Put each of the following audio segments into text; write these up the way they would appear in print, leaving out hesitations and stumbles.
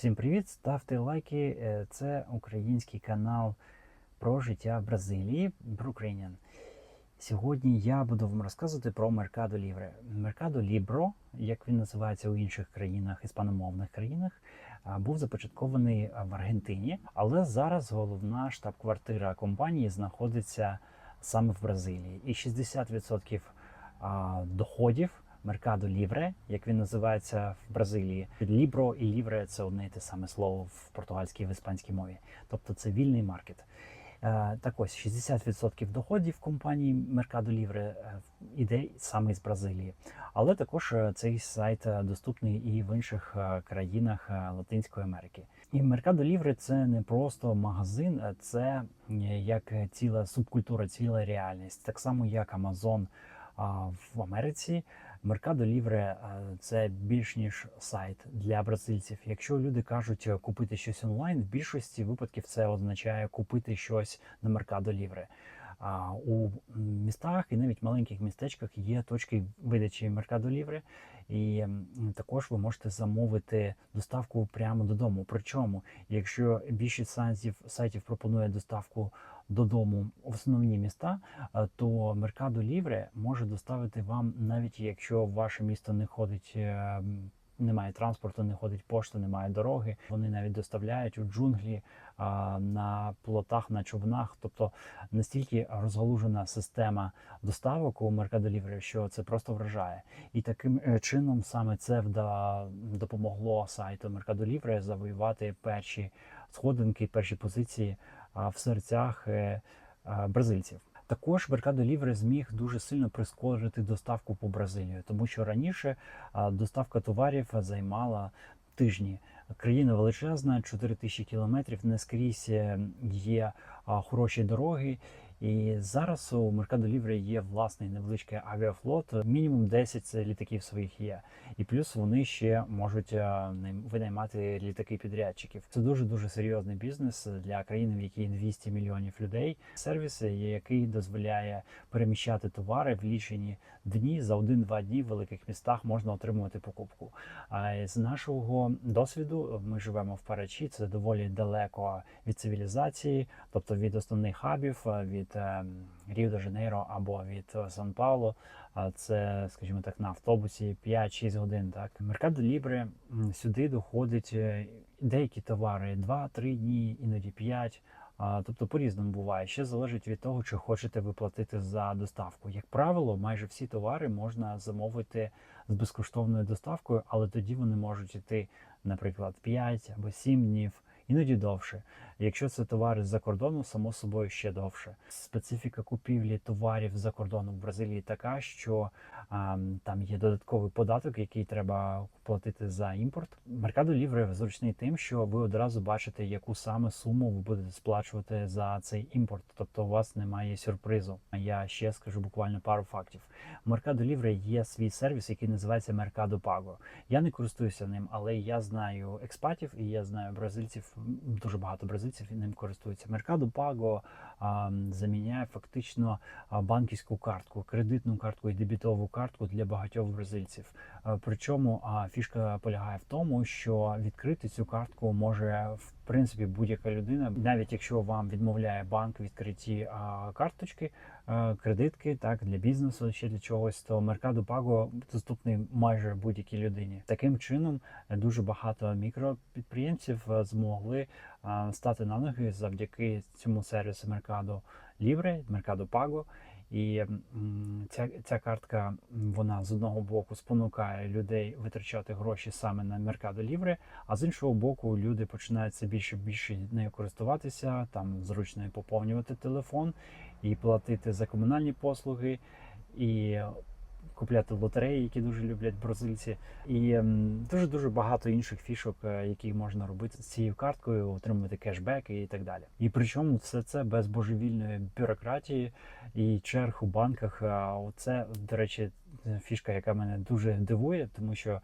Всім привіт! Ставте лайки. Це український канал про життя в Бразилії, Ukrainian. Сьогодні я буду вам розказувати про Mercado Libre. Mercado Libre, як він називається у інших країнах, іспаномовних країнах, був започаткований в Аргентині, але зараз головна штаб-квартира компанії знаходиться саме в Бразилії. І 60% доходів Mercado Libre, як він називається в Бразилії. Libro і Livre – це одне і те саме слово в португальській і в іспанській мові. Тобто це вільний маркет. Так ось, 60% доходів компанії Mercado Libre іде саме з Бразилії. Але також цей сайт доступний і в інших країнах Латинської Америки. І Mercado Libre – це не просто магазин, це як ціла субкультура, ціла реальність. Так само, як Amazon в Америці, Mercado Libre – це більш ніж сайт для бразильців. Якщо люди кажуть купити щось онлайн, в більшості випадків це означає купити щось на Mercado Libre. У містах і навіть маленьких містечках є точки видачі Mercado Libre, і також ви можете замовити доставку прямо додому. Причому, якщо більшість сайтів пропонує доставку додому в основні міста, то Mercado Libre може доставити вам, навіть якщо в ваше місто не ходить, немає транспорту, не ходить пошта, немає дороги. Вони навіть доставляють у джунглі, на плотах, на човнах. Тобто настільки розгалужена система доставок у Mercado Libre, що це просто вражає. І таким чином саме це допомогло сайту Mercado Libre завоювати перші сходинки, перші позиції в серцях бразильців. Також Mercado Libre зміг дуже сильно прискорити доставку по Бразилію, тому що раніше доставка товарів займала тижні. Країна величезна, 4000 кілометрів, не скрізь є хороші дороги. І зараз у Mercado Libre є власний невеличкий авіафлот, мінімум 10 літаків своїх є. І плюс вони ще можуть винаймати літаки-підрядчиків. Це дуже-дуже серйозний бізнес для країни, в якій 200 мільйонів людей. Сервіс, який дозволяє переміщати товари в лічені дні, за 1-2 дні в великих містах можна отримувати покупку. А з нашого досвіду, ми живемо в Парачі, це доволі далеко від цивілізації, тобто від основних хабів, від Ріо-де-Жанейро або від Сан-Паулу. Це, скажімо так, на автобусі 5-6 годин. Так, Mercado Libre сюди доходить деякі товари 2-3 дні, іноді 5. Тобто по-різному буває. Ще залежить від того, чи хочете ви платити за доставку. Як правило, майже всі товари можна замовити з безкоштовною доставкою, але тоді вони можуть йти, наприклад, 5 або 7 днів, іноді довше. Якщо це товари з-за кордону, само собою ще довше. Специфіка купівлі товарів з-за кордону в Бразилії така, що там є додатковий податок, який треба платити за імпорт. Mercado Libre зручний тим, що ви одразу бачите, яку саме суму ви будете сплачувати за цей імпорт. Тобто у вас немає сюрпризу. Я ще скажу буквально пару фактів. У Mercado Libre є свій сервіс, який називається Mercado Pago. Я не користуюся ним, але я знаю експатів і я знаю бразильців, дуже багато бразильців ним користуються. Mercado Pago заміняє фактично банківську картку, кредитну картку і дебітову картку для багатьох бразильців. Причому фішка полягає в тому, що відкрити цю картку може в принципі будь-яка людина, навіть якщо вам відмовляє банк в відкритті карточки, кредитки, так, для бізнесу, ще для чогось, то Mercado Pago доступний майже будь-якій людині. Таким чином дуже багато мікропідприємців змогли стати на ноги завдяки цьому сервісу Mercado Libre, Mercado Pago. І ця картка, вона з одного боку спонукає людей витрачати гроші саме на Mercado Libre, а з іншого боку люди починають все більше і більше нею користуватися, там зручно поповнювати телефон і платити за комунальні послуги, і купляти лотереї, які дуже люблять бразильці, і дуже-дуже багато інших фішок, які можна робити з цією карткою, отримувати кешбек і так далі. І причому все це без божевільної бюрократії і черг у банках. Оце, до речі, фішка, яка мене дуже дивує, тому що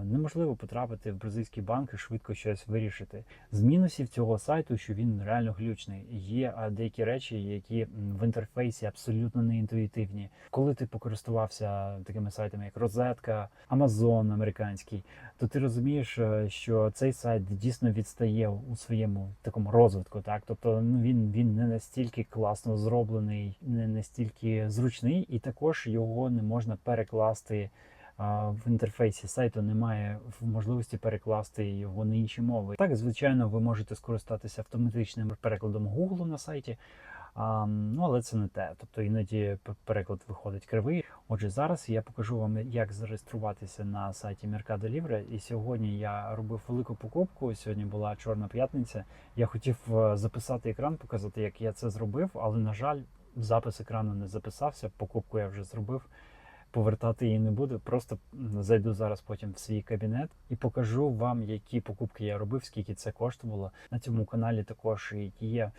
Неможливо потрапити в бразильські банки, швидко щось вирішити. З мінусів цього сайту, що він реально глючний. Є деякі речі, які в інтерфейсі абсолютно не інтуїтивні. Коли ти покористувався такими сайтами, як Розетка, Amazon американський, то ти розумієш, що цей сайт дійсно відстає у своєму такому розвитку. Так? Тобто він не настільки класно зроблений, не настільки зручний, і також його не можна перекласти. В інтерфейсі сайту немає можливості перекласти його на інші мови. Так, звичайно, ви можете скористатися автоматичним перекладом Google на сайті, але це не те. Тобто іноді переклад виходить кривий. Отже, зараз я покажу вам, як зареєструватися на сайті Mercado Libre. І сьогодні я робив велику покупку. Сьогодні була Чорна п'ятниця. Я хотів записати екран, показати, як я це зробив, але, на жаль, запис екрану не записався. Покупку я вже зробив. Повертати її не буду, просто зайду зараз потім в свій кабінет і покажу вам, які покупки я робив, скільки це коштувало. На цьому каналі також є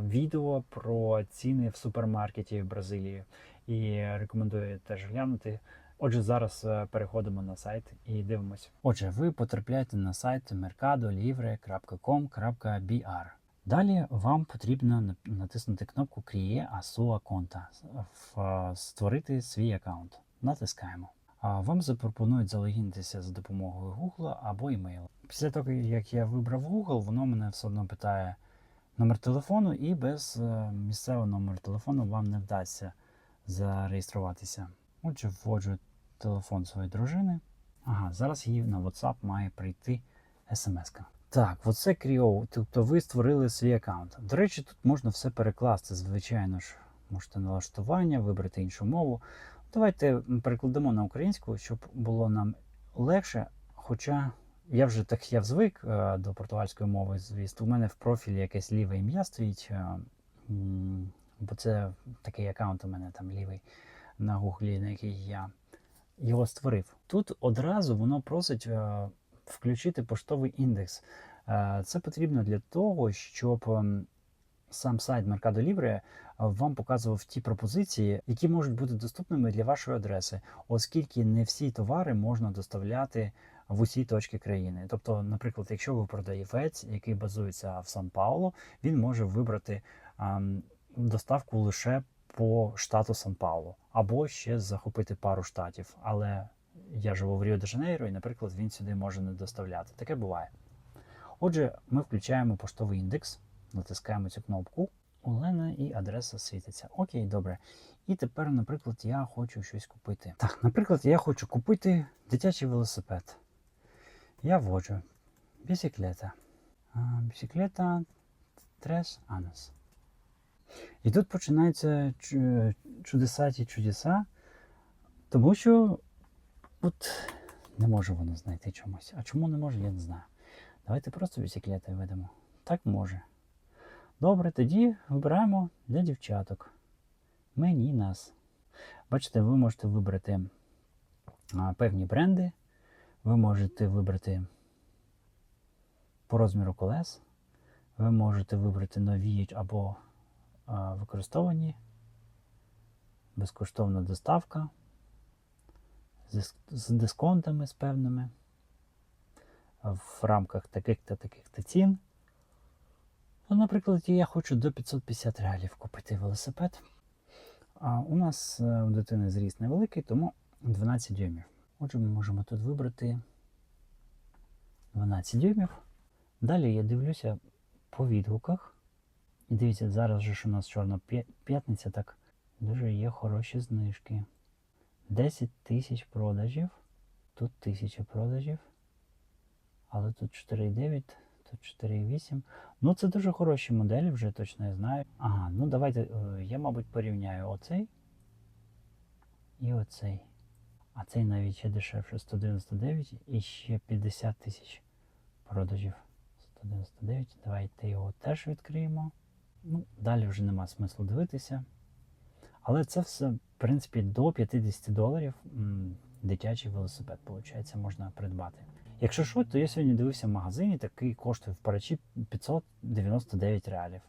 відео про ціни в супермаркеті в Бразилії. І рекомендую теж глянути. Отже, зараз переходимо на сайт і дивимося. Отже, ви потрапляєте на сайт mercadolibre.com.br. Далі вам потрібно натиснути кнопку Create a sua conta, створити свій аккаунт. Натискаємо. Вам запропонують залогінитися за допомогою Google або email. Після того, як я вибрав Google, воно мене все одно питає номер телефону, і без місцевого номеру телефону вам не вдасться зареєструватися. Отже, вводжу телефон своєї дружини. Зараз їй на WhatsApp має прийти смс-ка. Так, оце Create, тобто ви створили свій аккаунт. До речі, тут можна все перекласти, звичайно ж. Можете налаштування, вибрати іншу мову. Давайте перекладемо на українську, щоб було нам легше. Хоча я звик до португальської мови, звісно. У мене в профілі якесь ліве ім'я стоїть, бо це такий аккаунт у мене там лівий на Гуглі, на який я його створив. Тут одразу воно просить включити поштовий індекс. Це потрібно для того, щоб сам сайт Mercado Libre вам показував ті пропозиції, які можуть бути доступними для вашої адреси, оскільки не всі товари можна доставляти в усі точки країни. Тобто, наприклад, якщо ви продавець, який базується в Сан-Паулу, він може вибрати доставку лише по штату Сан-Паулу, або ще захопити пару штатів. Але я живу в Ріо-де-Жанейро, і, наприклад, він сюди може не доставляти. Таке буває. Отже, ми включаємо поштовий індекс, натискаємо цю кнопку, Олена, і адреса світиться. Окей, добре. І тепер, наприклад, я хочу щось купити. Так, наприклад, я хочу купити дитячий велосипед. Я вводжу бісіклета. Бісіклета 3 anos. І тут починаються чудеса, тому що не може воно знайти чомусь. А чому не може, я не знаю. Давайте просто бісіклети введемо. Так може. Добре, тоді вибираємо для дівчаток. Мені, нас. Бачите, ви можете вибрати певні бренди. Ви можете вибрати по розміру колес. Ви можете вибрати нові або використовані. Безкоштовна доставка. З дисконтами з певними. В рамках таких-то цін. Наприклад, я хочу до 550 реалів купити велосипед. У нас у дитини зріст невеликий, тому 12 дюймів. Отже, ми можемо тут вибрати 12 дюймів. Далі я дивлюся по відгуках. І дивіться, зараз же ж у нас Чорна п'ятниця, так дуже є хороші знижки. 10 тисяч продажів, тут 1000 продажів, але тут 4,9, тут 4,8. Ну, це дуже хороші моделі, вже точно я знаю. Давайте, я, мабуть, порівняю оцей і оцей. А цей навіть ще дешевше, 199 і ще 50 тисяч продажів. 199, давайте його теж відкриємо. Далі вже нема смислу дивитися. Але це все, в принципі, до $50 дитячий велосипед, виходить, можна придбати. Якщо що, то я сьогодні дивився в магазині, такий коштує в Парачі 599 реалів.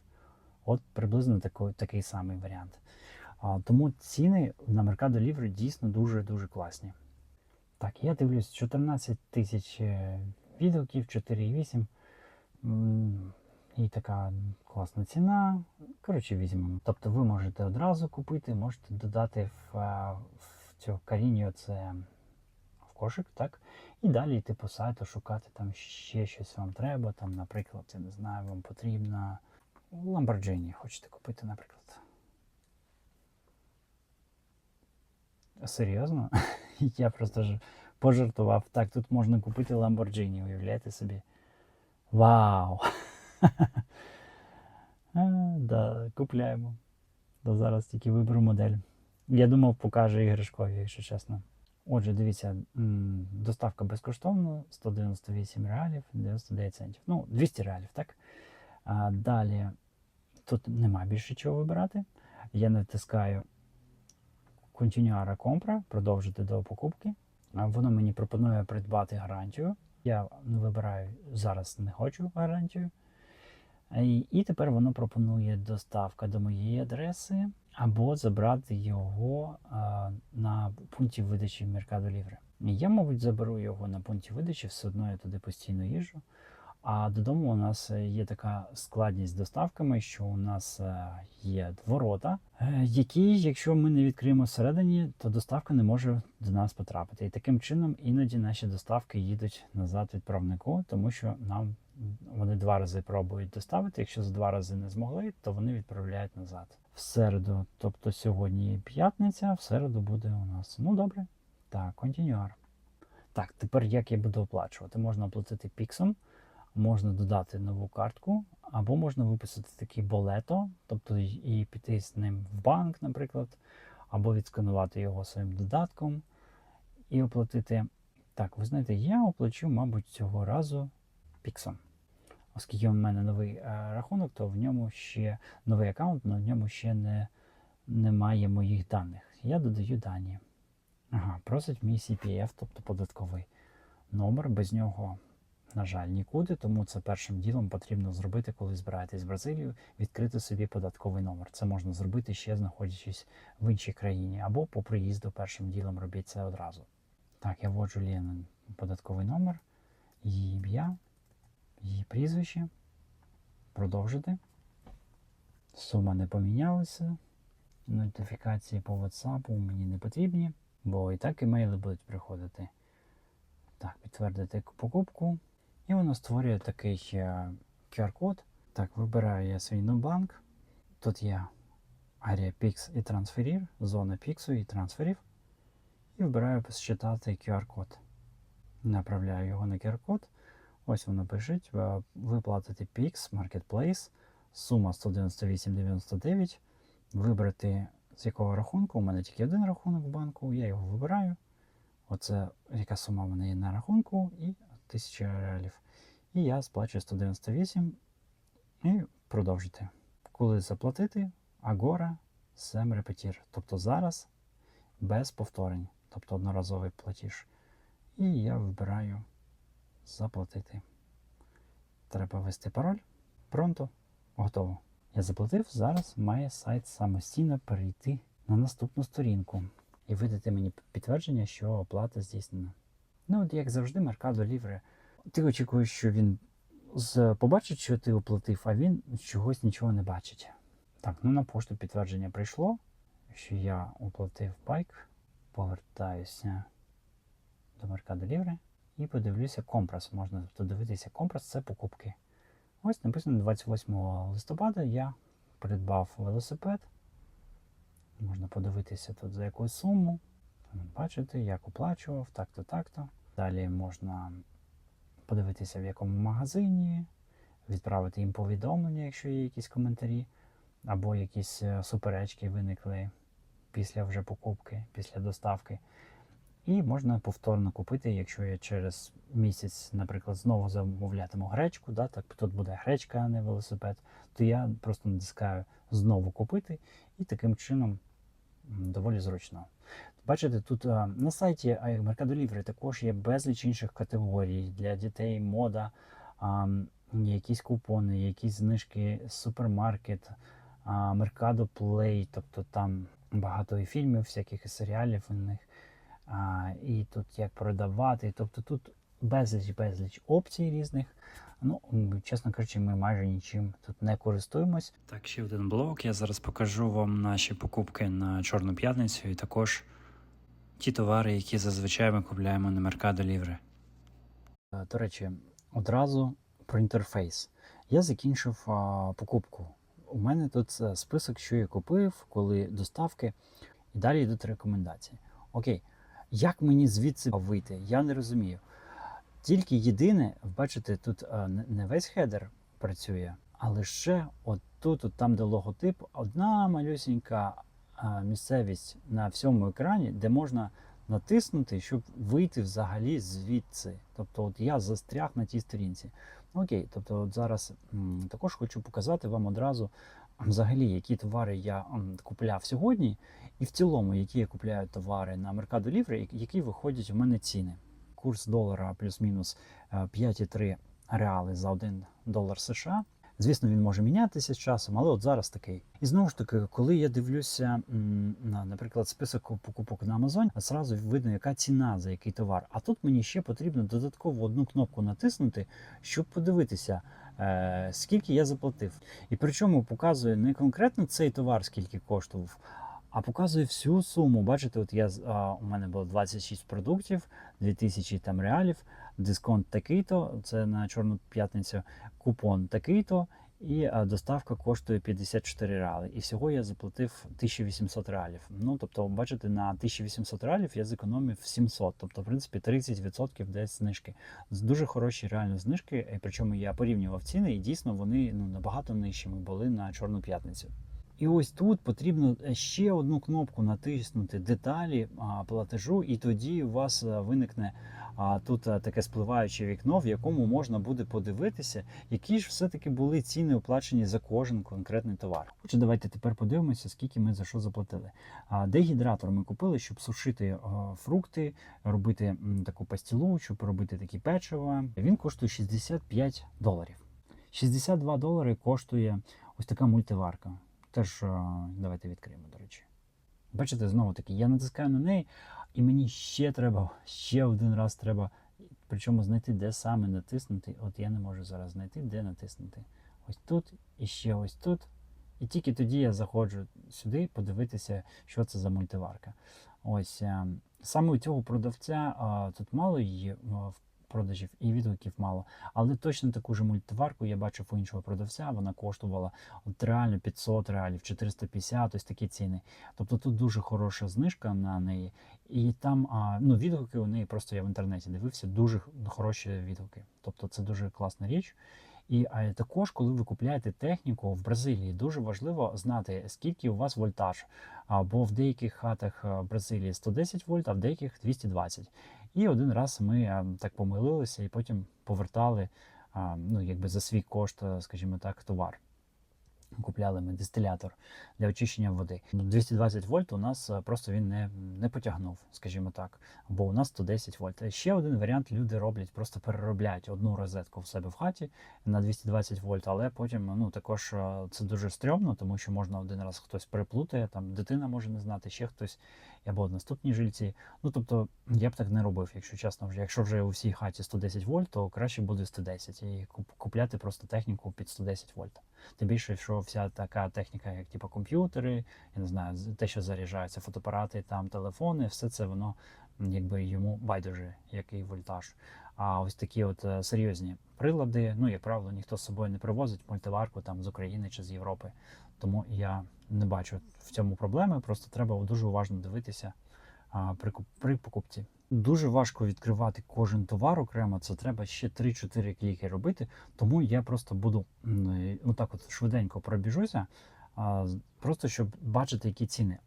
От приблизно такий самий варіант. Тому ціни на Mercado Libre дійсно дуже-дуже класні. Так, я дивлюсь 14 тисяч відгуків, 4,8. І така класна ціна. Коротше, візьмемо. Тобто ви можете одразу купити, можете додати в цю Карінію це в кошик, так? І далі йти по сайту, шукати там ще щось вам треба. Там, наприклад, я не знаю, вам потрібна Lamborghini хочете купити, наприклад. Серйозно? Я просто ж пожартував. Так, тут можна купити Lamborghini, уявляєте собі? Вау! Да, купляємо. Да, зараз тільки виберу модель. Я думав, покаже іграшкові, якщо чесно. Отже, дивіться, доставка безкоштовна, 198 реалів, 99 центів. Ну, 200 реалів, так? Далі тут нема більше чого вибирати. Я натискаю Continuare compra, продовжити до покупки. Воно мені пропонує придбати гарантію. Я вибираю зараз не хочу гарантію. І тепер воно пропонує доставка до моєї адреси або забрати його на пункті видачі Mercado Libre. Я, мабуть, заберу його на пункті видачі, все одно я туди постійно їжджу. А додому у нас є така складність з доставками, що у нас є ворота, які, якщо ми не відкриємо всередині, то доставка не може до нас потрапити. І таким чином іноді наші доставки їдуть назад відправнику, тому що нам вони 2 рази пробують доставити. Якщо за 2 рази не змогли, то вони відправляють назад. В середу, тобто сьогодні п'ятниця, в середу буде у нас. Ну добре. Так, континюар. Так, тепер як я буду оплачувати? Можна оплатити піксом. Можна додати нову картку, або можна виписати такий болето, тобто і піти з ним в банк, наприклад, або відсканувати його своїм додатком і оплатити. Так, ви знаєте, я оплачу, мабуть, цього разу піксом. Оскільки в мене новий рахунок, то в ньому ще новий аккаунт, але в ньому ще немає моїх даних. Я додаю дані. Ага, просить мій CPF, тобто податковий номер, без нього. На жаль, нікуди, тому це першим ділом потрібно зробити, коли збираєтесь в Бразилію, відкрити собі податковий номер. Це можна зробити ще знаходячись в іншій країні, або по приїзду першим ділом робіть це одразу. Так, я вводжу Ленин податковий номер, її ім'я, її прізвище, продовжити. Сума не помінялася, нотифікації по WhatsApp мені не потрібні, бо і так імейли будуть приходити. Так, підтвердити покупку. І воно створює такий QR-код. Так, вибираю я свій Nubank. Тут є Area Pix і трансферів, зона піксу і трансферів. І вибираю считати QR-код. Направляю його на QR-код. Ось воно пише, ви платите Pix, Marketplace, сума 198,99. Вибрати з якого рахунку. У мене тільки один рахунок в банку, я його вибираю. Оце яка сума в мене є на рахунку і 1000 реалів. І я сплачую 198 і продовжити. Коли заплатити, Agora Sem Repetir. Тобто зараз без повторень. Тобто одноразовий платіж. І я вибираю заплатити. Треба ввести пароль. Пронто. Готово. Я заплатив, зараз має сайт самостійно перейти на наступну сторінку і видати мені підтвердження, що оплата здійснена. Ну, от як завжди, Mercado Libre. Ти очікуєш, що він побачить, що ти оплатив, а він чогось нічого не бачить. Так, ну на пошту підтвердження прийшло, що я оплатив байк. Повертаюся до Mercado Libre і подивлюся компрес. Можна подивитися компрес, це покупки. Ось написано 28 листопада я придбав велосипед. Можна подивитися тут за якусь суму. Бачите, як оплачував, так-то, так-то. Далі можна подивитися в якому магазині, відправити їм повідомлення, якщо є якісь коментарі, або якісь суперечки виникли після вже покупки, після доставки. І можна повторно купити, якщо я через місяць, наприклад, знову замовлятиму гречку, да, так тут буде гречка, а не велосипед, то я просто натискаю знову купити і таким чином доволі зручно. Бачите, тут на сайті Mercado Libre також є безліч інших категорій для дітей, мода, якісь купони, якісь знижки, супермаркет, Mercado Play, тобто там багато і фільмів, всяких і серіалів у них. і тут як продавати. Тобто тут безліч опцій різних. Ну, чесно кажучи, ми майже нічим тут не користуємось. Так, ще один блок. Я зараз покажу вам наші покупки на Чорну п'ятницю і також ті товари, які зазвичай ми купляємо на Mercado Libre. До речі, одразу про інтерфейс. Я закінчив покупку. У мене тут список, що я купив, коли доставки, і далі йдуть рекомендації. Окей, як мені звідси вийти? Я не розумію. Тільки єдине, бачите, тут не весь хедер працює, а лише от там, де логотип, одна малюсінька місцевість на всьому екрані, де можна натиснути, щоб вийти взагалі звідси. Тобто от я застряг на тій сторінці. Окей, тобто от зараз також хочу показати вам одразу взагалі, які товари я купляв сьогодні, і в цілому, які я купляю товари на Mercado Libre, які виходять у мене ціни. Курс долара плюс-мінус 5,3 реали за $1 США. Звісно, він може мінятися з часом, але от зараз такий. І знову ж таки, коли я дивлюся на, наприклад, список покупок на Amazon, одразу видно, яка ціна за який товар. А тут мені ще потрібно додатково одну кнопку натиснути, щоб подивитися, скільки я заплатив. І причому показує не конкретно цей товар, скільки коштував, а показує всю суму. Бачите, от у мене було 26 продуктів, 2000 там реалів, дисконт такий-то, це на Чорну п'ятницю, купон такий-то, і доставка коштує 54 реали. І всього я заплатив 1800 реалів. Ну, тобто, бачите, на 1800 реалів я зекономив 700. Тобто, в принципі, 30% десь знижки. Дуже хороші реально знижки, причому я порівнював ціни, і дійсно вони набагато нижчими були на Чорну п'ятницю. І ось тут потрібно ще одну кнопку натиснути деталі платежу, і тоді у вас виникне тут таке спливаюче вікно, в якому можна буде подивитися, які ж все-таки були ціни оплачені за кожен конкретний товар. Отже, давайте тепер подивимося, скільки ми за що заплатили. Дегідратор ми купили, щоб сушити фрукти, робити таку пастилу, щоб робити такі печива. Він коштує $65. $62 коштує ось така мультиварка. Теж давайте відкриємо, до речі. Бачите, знову таки, я натискаю на неї, і мені ще один раз треба, причому знайти, де саме натиснути. От я не можу зараз знайти, де натиснути. Ось тут і ще ось тут. І тільки тоді я заходжу сюди подивитися, що це за мультиварка. Ось саме у цього продавця тут мало її в продажів і відгуків мало. Але точно таку ж мультиварку я бачив у іншого продавця, вона коштувала от реально 500 реалів, 450, ось такі ціни. Тобто тут дуже хороша знижка на неї. І там відгуки у неї, просто я в інтернеті дивився, дуже хороші відгуки. Тобто це дуже класна річ. І також, коли ви купуєте техніку в Бразилії, дуже важливо знати, скільки у вас вольтаж. Бо в деяких хатах Бразилії 110 вольт, а в деяких 220. І один раз ми так помилилися і потім повертали за свій кошт, скажімо так, товар. Купляли ми дистилятор для очищення води. 220 вольт у нас просто він не потягнув, скажімо так, бо у нас 110 вольт. Ще один варіант люди роблять, просто переробляють одну розетку в себе в хаті на 220 вольт, але потім також це дуже стрьомно, тому що можна один раз хтось переплутає, там дитина може не знати, ще хтось, або наступні жильці. Тобто я б так не робив, якщо чесно. Якщо вже у всій хаті 110 вольт, то краще буде 110 і купляти просто техніку під 110 вольт. Тим більше, що вся така техніка, як типу комп'ютери, я не знаю, те, що заряджаються, фотоапарати, там телефони, все це воно йому байдуже, який вольтаж. А ось такі от серйозні прилади, як правило, ніхто з собою не привозить мультиварку там з України чи з Європи. Тому я не бачу в цьому проблеми, просто треба дуже уважно дивитися при покупці. Дуже важко відкривати кожен товар окремо, це треба ще 3-4 кліки робити, тому я просто буду так от швиденько пробіжуся, просто щоб бачити, які ціни.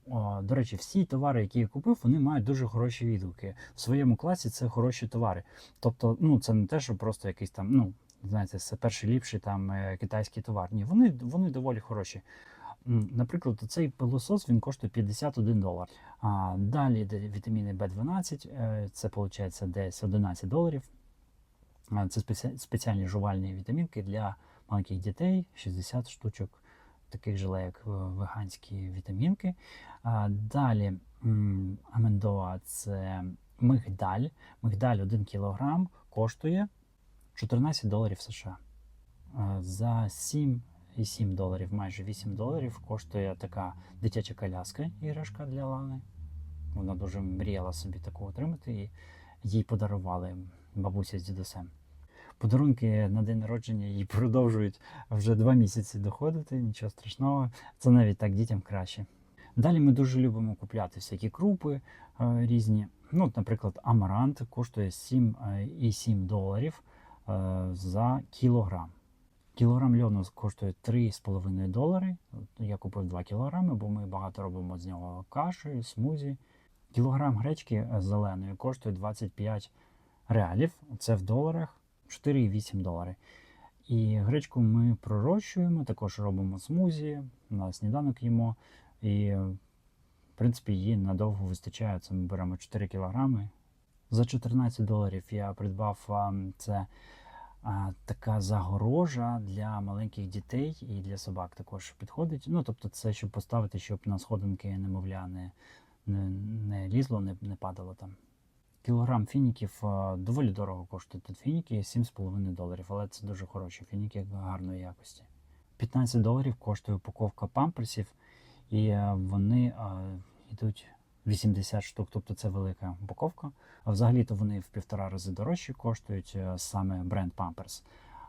До речі, всі товари, які я купив, вони мають дуже хороші відгуки. В своєму класі це хороші товари. Тобто, це не те, що просто якийсь там, знаєте, це перший ліпший там китайський товар. Ні, вони доволі хороші. Наприклад, цей пилосос, він коштує $51. Далі вітаміни B12, це виходить десь $11. Це спеціальні жувальні вітамінки для маленьких дітей, 60 штучок. таких желе, як веганські вітамінки. Далі амендоа – це мигдаль. Мигдаль 1 кг коштує $14 США. За $7,7, майже $8 коштує така дитяча коляска, іграшка для Лани. Вона дуже мріяла собі таку отримати, і їй подарували бабуся з дідусем. Подарунки на день народження їй продовжують вже 2 місяці доходити, нічого страшного, це навіть так дітям краще. Далі ми дуже любимо купляти всякі крупи різні. Ну, от, наприклад, амарант коштує $7,7 за кілограм. Кілограм льону коштує $3,5. Я купив 2 кілограми, бо ми багато робимо з нього каші, смузі. Кілограм гречки зеленої коштує 25 реалів, це в доларах $4,8. І гречку ми пророщуємо, також робимо смузі, на сніданок їмо. І, в принципі, її надовго вистачає. Це ми беремо 4 кілограми. За $14 я придбав це така загорожа для маленьких дітей і для собак також підходить. Ну, тобто це, щоб поставити, щоб на сходинки немовля не лізло, не падало там. Кілограм фініків доволі дорого коштують. Тут фініки $7,5, але це дуже хороші фініки гарної якості. $15 коштує упаковка памперсів, і вони йдуть 80 штук, тобто це велика упаковка. А взагалі-то вони в 1,5 рази дорожчі коштують, саме бренд Pampers.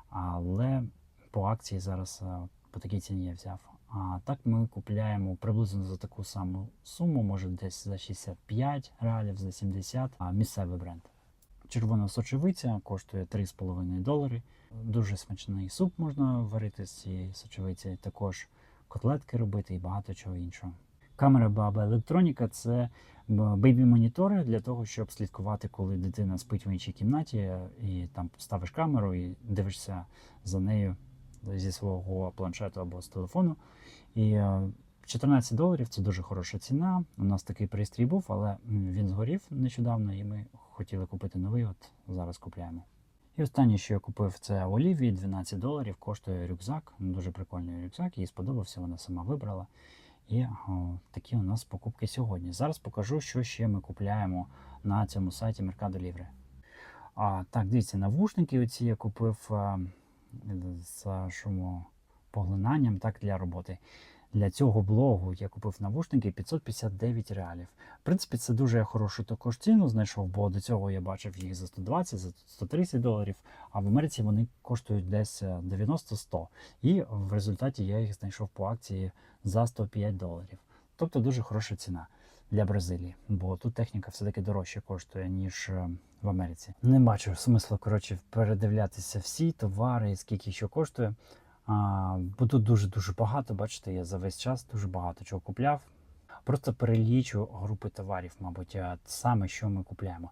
Але по акції зараз по такій ціні я взяв. А так ми купляємо приблизно за таку саму суму, може десь за 65 реалів, за 70, місцевий бренд. Червона сочевиця коштує $3,5. Дуже смачний суп можна варити з цієї сочевиці, також котлетки робити і багато чого іншого. Камера Баба Електроніка – це бейбі-монітори для того, щоб слідкувати, коли дитина спить в іншій кімнаті, і там ставиш камеру і дивишся за нею зі свого планшету або з телефону. І $14 – це дуже хороша ціна. У нас такий пристрій був, але він згорів нещодавно, і ми хотіли купити новий, от зараз купляємо. І останнє, що я купив, це Олівії, $12 коштує рюкзак. Дуже прикольний рюкзак, їй сподобався, вона сама вибрала. І такі у нас покупки сьогодні. Зараз покажу, що ще ми купляємо на цьому сайті Mercado Libre. Так, дивіться, навушники оці я купив з шумопоглинанням, так, для роботи. Для цього блогу я купив навушники 559 реалів. В принципі, це дуже хорошу також ціну знайшов, бо до цього я бачив їх за 120, за $130, а в Америці вони коштують десь 90-100. І в результаті я їх знайшов по акції за $105. Тобто дуже хороша ціна для Бразилії, бо тут техніка все-таки дорожче коштує, ніж в Америці. Не бачу смислу, коротше, передивлятися всі товари, скільки що коштує. Бо тут дуже-дуже багато, бачите, я за весь час дуже багато чого купляв. Просто перелічу групи товарів, мабуть, саме що ми купляємо.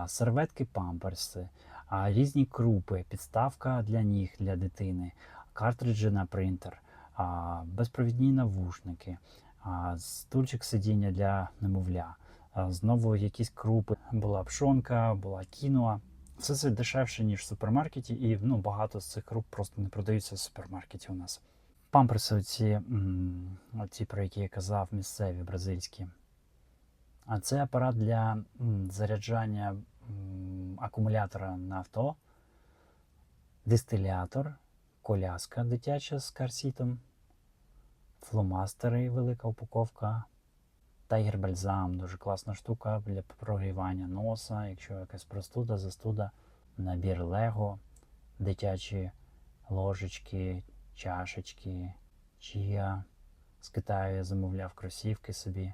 Серветки, памперси, різні крупи, підставка для ніг для дитини, картриджі на принтер, безпровідні навушники, стульчик сидіння для немовля, знову якісь крупи, була пшонка, була кіноа. Все це дешевше, ніж в супермаркеті, і багато з цих круп просто не продаються в супермаркеті у нас. Памперси оці, про які я казав, місцеві, бразильські. А це апарат для заряджання акумулятора на авто, дистилятор, коляска дитяча з карсітом, фломастери, велика упаковка, тайгер-бальзам, дуже класна штука для прогрівання носа, якщо якась простуда, застуда, набір Лего, дитячі ложечки, чашечки, чия. З Китаю я замовляв кросівки собі,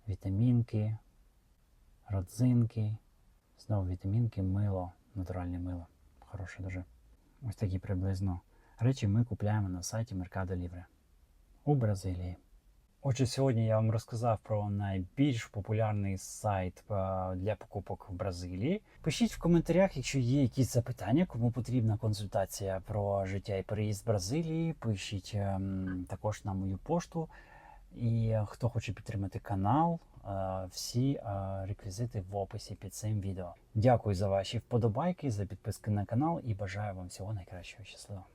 вітамінки, родзинки, знову вітамінки, мило, натуральне мило. Хороше дуже. Ось такі приблизно речі ми купляємо на сайті Mercado Libre у Бразилії. Отже, сьогодні я вам розказав про найбільш популярний сайт для покупок в Бразилії. Пишіть в коментарях, якщо є якісь запитання, кому потрібна консультація про життя і переїзд з Бразилії. Пишіть також на мою пошту. І хто хоче підтримати канал, всі реквізити в описі під цим відео. Дякую за ваші вподобайки, за підписки на канал і бажаю вам всього найкращого. Щасливо!